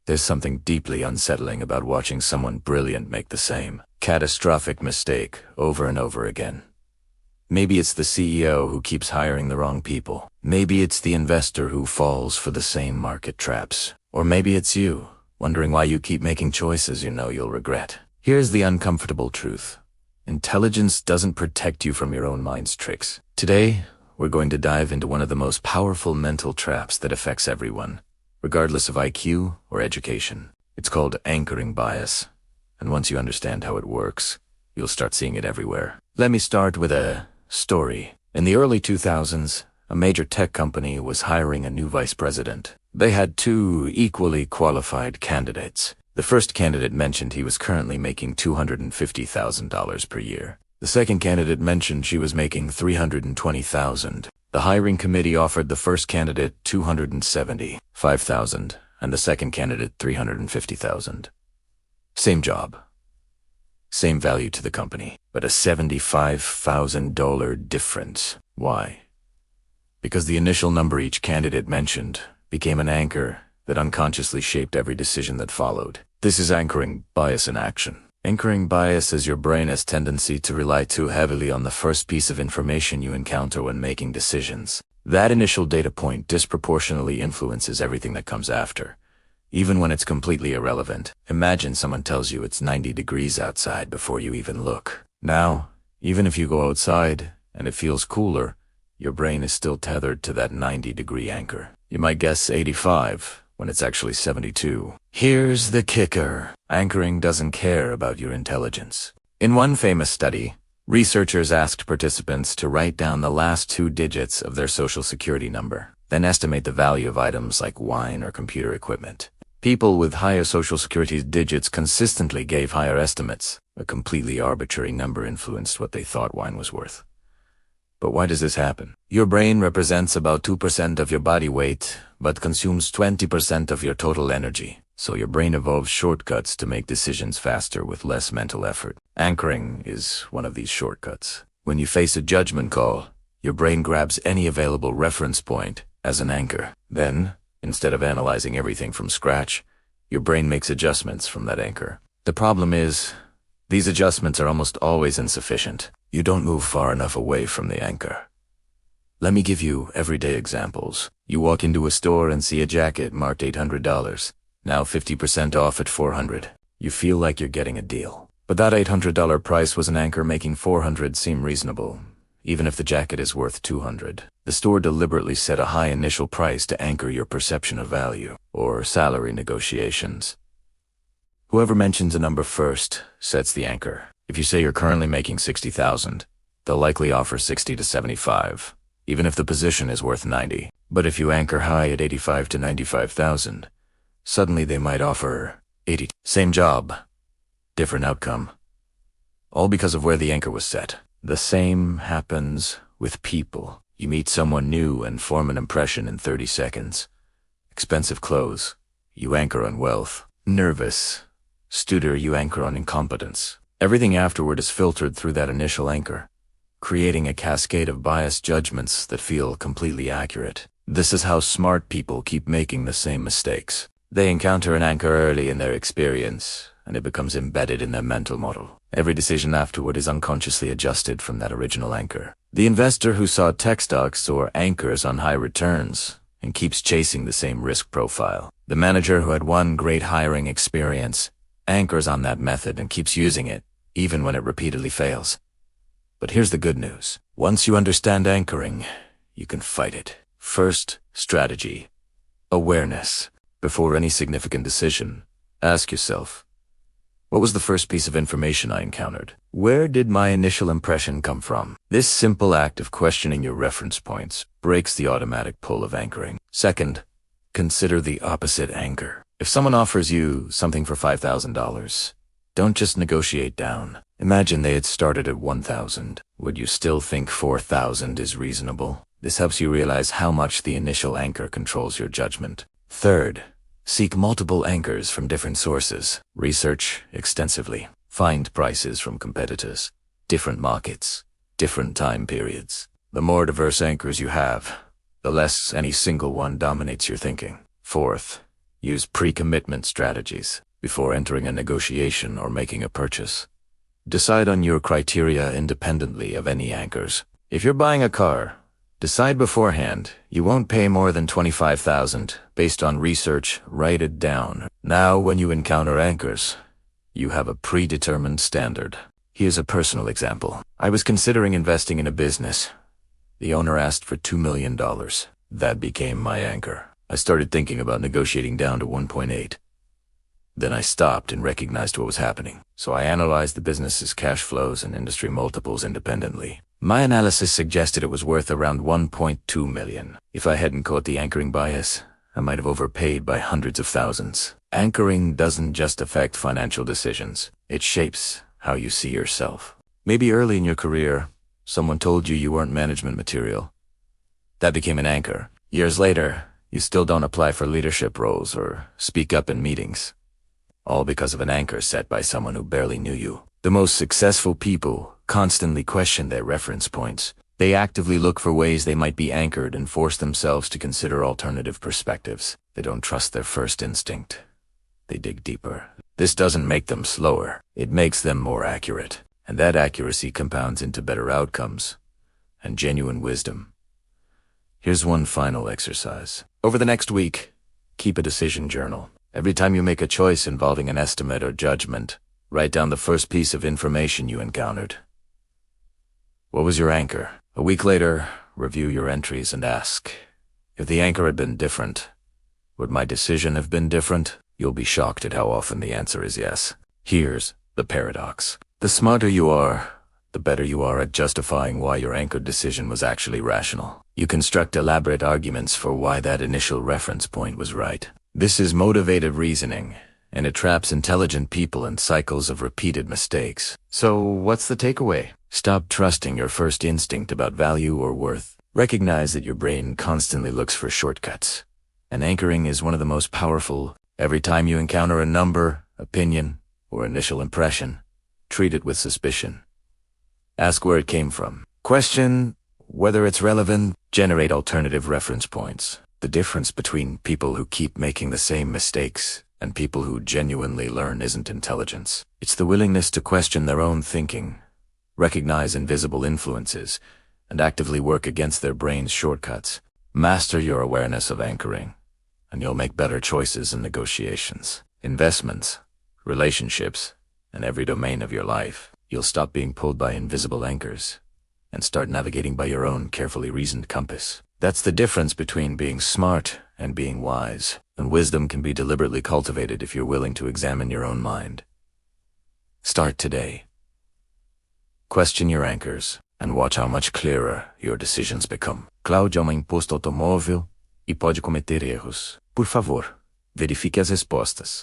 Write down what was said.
There's something deeply unsettling about watching someone brilliant make the same catastrophic mistake over and over again. Maybe it's the CEO who keeps hiring the wrong people. Maybe it's the investor who falls for the same market traps. Or maybe it's you, wondering why you keep making choices you know you'll regret. Here's the uncomfortable truth. Intelligence doesn't protect you from your own mind's tricks. Today, we're going to dive into one of the most powerful mental traps that affects everyone, regardless of IQ or education. It's called anchoring bias. And once you understand how it works, you'll start seeing it everywhere. Let me start with a story. In the early 2000s, a major tech company was hiring a new vice president. They had two equally qualified candidates. The first candidate mentioned he was currently making $250,000 per year. The second candidate mentioned she was making $320,000. The hiring committee offered the first candidate $275,000 and the second candidate $350,000. Same job. Same value to the company, but a $75,000 difference. Why? Because the initial number each candidate mentioned became an anchor that unconsciously shaped every decision that followed. This is anchoring bias in action. Anchoring bias is your brain's tendency to rely too heavily on the first piece of information you encounter when making decisions. That initial data point disproportionately influences everything that comes after, even when it's completely irrelevant. Imagine someone tells you it's 90 degrees outside before you even look. Now, even if you go outside and it feels cooler, your brain is still tethered to that 90-degree anchor. You might guess 85 when it's actually 72. Here's the kicker. Anchoring doesn't care about your intelligence. In one famous study, researchers asked participants to write down the last two digits of their social security number, then estimate the value of items like wine or computer equipment. People with higher social security digits consistently gave higher estimates. A completely arbitrary number influenced what they thought wine was worth. But why does this happen? Your brain represents about 2% of your body weight, but consumes 20% of your total energy. So your brain evolves shortcuts to make decisions faster with less mental effort. Anchoring is one of these shortcuts. When you face a judgment call, your brain grabs any available reference point as an anchor. Then, instead of analyzing everything from scratch, your brain makes adjustments from that anchor. The problem is, these adjustments are almost always insufficient. You don't move far enough away from the anchor. Let me give you everyday examples. You walk into a store and see a jacket marked $800, now 50% off at $400. You feel like you're getting a deal. But that $800 price was an anchor making $400 seem reasonable, even if the jacket is worth $200. The store deliberately set a high initial price to anchor your perception of value, or salary negotiations. Whoever mentions a number first sets the anchor. If you say you're currently making $60,000, they'll likely offer $60 to $75, even if the position is worth $90. But if you anchor high at $85 to $95,000, suddenly they might offer $80. Same job, different outcome. All because of where the anchor was set. The same happens with people. You meet someone new and form an impression in 30 seconds. Expensive clothes, you anchor on wealth. Nervous, stutter, you anchor on incompetence. Everything afterward is filtered through that initial anchor, creating a cascade of biased judgments that feel completely accurate. This is how smart people keep making the same mistakes. They encounter an anchor early in their experience, and it becomes embedded in their mental model. Every decision afterward is unconsciously adjusted from that original anchor. The investor who saw tech stocks or anchors on high returns and keeps chasing the same risk profile. The manager who had one great hiring experience anchors on that method and keeps using it, even when it repeatedly fails. But here's the good news. Once you understand anchoring, you can fight it. First, strategy. Awareness. Before any significant decision, ask yourself, what was the first piece of information I encountered? Where did my initial impression come from? This simple act of questioning your reference points breaks the automatic pull of anchoring. Second, consider the opposite anchor. If someone offers you something for $5,000, don't just negotiate down. Imagine they had started at $1,000. Would you still think $4,000 is reasonable? This helps you realize how much the initial anchor controls your judgment. Third, seek multiple anchors from different sources. Research extensively. Find prices from competitors, different markets, different time periods. The more diverse anchors you have, the less any single one dominates your thinking. Fourth, Use pre-commitment strategies before entering a negotiation or making a purchase. Decide on your criteria independently of any anchors. If you're buying a car, decide beforehand you won't pay more than $25,000 based on research. Write it down. Now, when you encounter anchors, you have a predetermined standard. Here's a personal example. I was considering investing in a business. The owner asked for $2 million. That became my anchor. I started thinking about negotiating down to 1.8. Then I stopped and recognized what was happening. So I analyzed the business's cash flows and industry multiples independently. My analysis suggested it was worth around $1.2 million. If I hadn't caught the anchoring bias, I might have overpaid by hundreds of thousands. Anchoring doesn't just affect financial decisions. It shapes how you see yourself. Maybe early in your career, someone told you weren't management material. That became an anchor. Years later, you still don't apply for leadership roles or speak up in meetings. All because of an anchor set by someone who barely knew you. The most successful people constantly question their reference points. They actively look for ways they might be anchored and force themselves to consider alternative perspectives. They don't trust their first instinct. They dig deeper. This doesn't make them slower. It makes them more accurate. And that accuracy compounds into better outcomes and genuine wisdom. Here's one final exercise. Over the next week, keep a decision journal. Every time you make a choice involving an estimate or judgment, write down the first piece of information you encountered. What was your anchor? A week later, review your entries and ask, if the anchor had been different, would my decision have been different? You'll be shocked at how often the answer is yes. Here's the paradox. The smarter you are, the better you are at justifying why your anchored decision was actually rational. You construct elaborate arguments for why that initial reference point was right. This is motivated reasoning, and it traps intelligent people in cycles of repeated mistakes. So, what's the takeaway? Stop trusting your first instinct about value or worth. Recognize that your brain constantly looks for shortcuts. And anchoring is one of the most powerful. Every time you encounter a number, opinion, or initial impression, treat it with suspicion. Ask where it came from. Question whether it's relevant. Generate alternative reference points. The difference between people who keep making the same mistakes and people who genuinely learn isn't intelligence. It's the willingness to question their own thinking, recognize invisible influences, and actively work against their brain's shortcuts. Master your awareness of anchoring, and you'll make better choices in negotiations, investments, relationships, and every domain of your life. You'll stop being pulled by invisible anchors and start navigating by your own carefully reasoned compass. That's the difference between being smart and being wise, and wisdom can be deliberately cultivated if you're willing to examine your own mind. Start today. Question your anchors, and watch how much clearer your decisions become. Cláudia é uma imposto automóvel e pode cometer erros. Por favor, verifique as respostas.